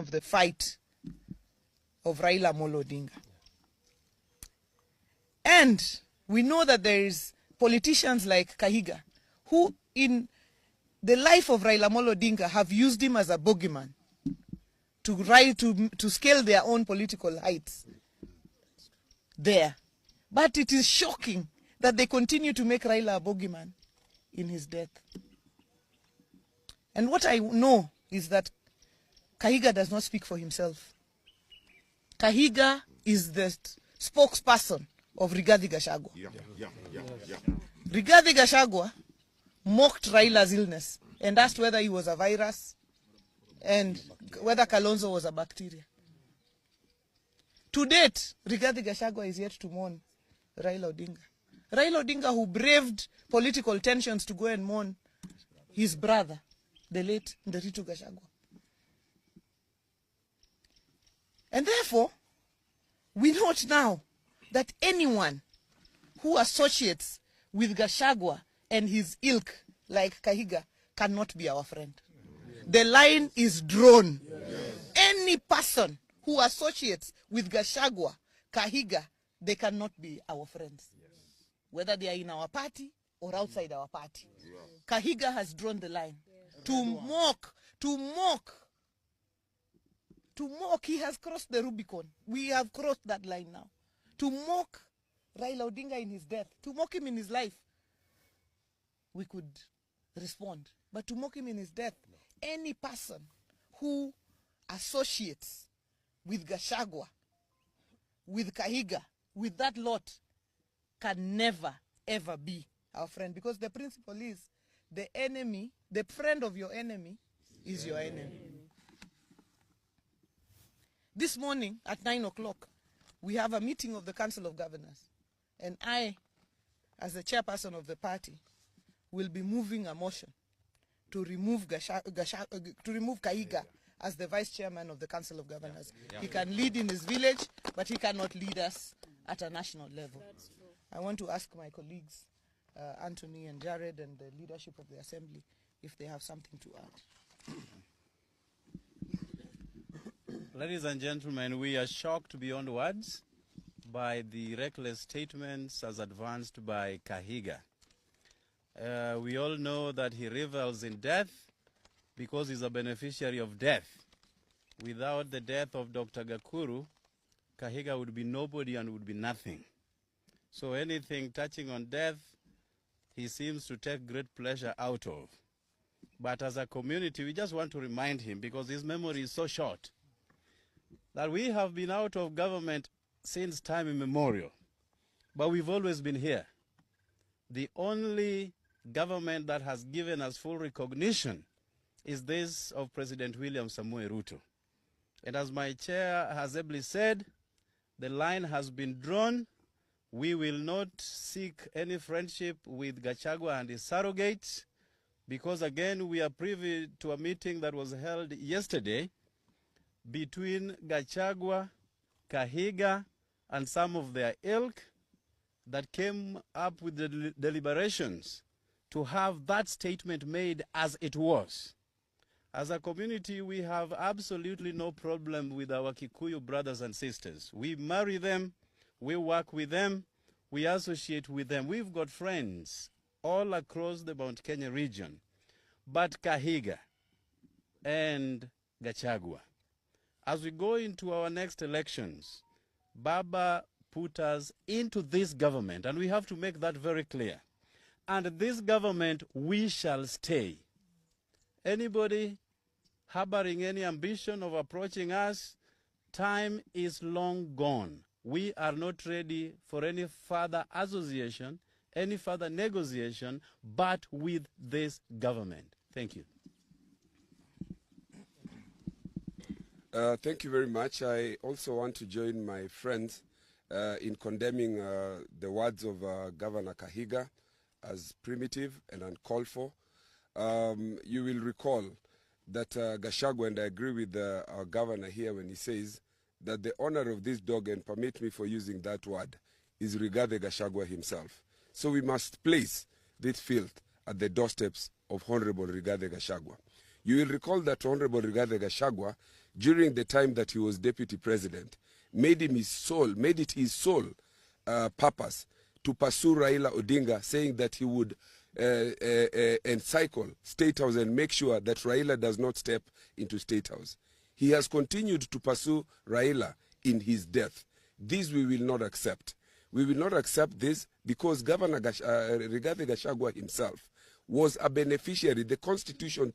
of the fight of Raila Amolo Odinga. And we know that there is politicians like Kahiga who in the life of Raila Amolo Odinga have used him as a bogeyman to scale their own political heights there. But it is shocking that they continue to make Raila a bogeyman in his death. And what I know is that Kahiga does not speak for himself. Kahiga is the spokesperson of Rigathi Gachagua. Rigathi Gachagua mocked Raila's illness and asked whether he was a virus and whether Kalonzo was a bacteria. To date, Rigathi Gachagua is yet to mourn Raila Odinga. Raila Odinga, who braved political tensions to go and mourn his brother, the late Nderitu Gachagua. And therefore, we note now that anyone who associates with Gachagua and his ilk, like Kahiga, cannot be our friend. The line is drawn. Any person who associates with Gachagua, Kahiga, they cannot be our friends. Whether they are in our party or outside our party. Kahiga has drawn the line. To mock, he has crossed the Rubicon. We have crossed that line now. To mock Raila Odinga in his death, to mock him in his life, we could respond. But to mock him in his death, any person who associates with Gachagua, with Kahiga, with that lot, can never, ever be our friend. Because the principle is, the enemy, the friend of your enemy is your enemy. This morning at 9 o'clock, we have a meeting of the Council of Governors. And I, as the chairperson of the party, will be moving a motion to remove Kahiga as the vice chairman of the Council of Governors. He can lead in his village, but he cannot lead us at a national level. I want to ask my colleagues, Anthony and Jared, and the leadership of the Assembly, if they have something to add. Ladies and gentlemen, we are shocked beyond words by the reckless statements as advanced by Kahiga. We all know that he revels in death because he's a beneficiary of death. Without the death of Dr. Gakuru, Kahiga would be nobody and would be nothing. So anything touching on death, he seems to take great pleasure out of. But as a community, we just want to remind him, because his memory is so short, that we have been out of government since time immemorial. But we've always been here. The only government that has given us full recognition is this of President William Samoei Ruto. And as my chair has ably said, the line has been drawn. We will not seek any friendship with Gachagua and his surrogates, because again, we are privy to a meeting that was held yesterday between Gachagua, Kahiga, and some of their ilk that came up with the deliberations to have that statement made as it was. As a community, we have absolutely no problem with our Kikuyu brothers and sisters. We marry them, we work with them, we associate with them. We've got friends all across the Mount Kenya region. But Kahiga and Gachagua, as we go into our next elections, Baba put us into this government, and we have to make that very clear. And this government, we shall stay. Anybody harboring any ambition of approaching us, time is long gone. We are not ready for any further association, any further negotiation, but with this government. Thank you. Thank you very much. I also want to join my friends in condemning the words of Governor Kahiga as primitive and uncalled for. You will recall that Gachagua, and I agree with our governor here when he says that the owner of this dog, and permit me for using that word, is Rigathi Gachagua himself. So we must place this filth at the doorsteps of Honorable Rigathi Gachagua. You will recall that Honorable Rigathi Gachagua during the time that he was deputy president, made it his sole purpose to pursue Raila Odinga, saying that he would encircle State House and make sure that Raila does not step into State House. He has continued to pursue Raila in his death. This we will not accept. We will not accept this because Governor Rigathi Gachagua himself was a beneficiary. The Constitution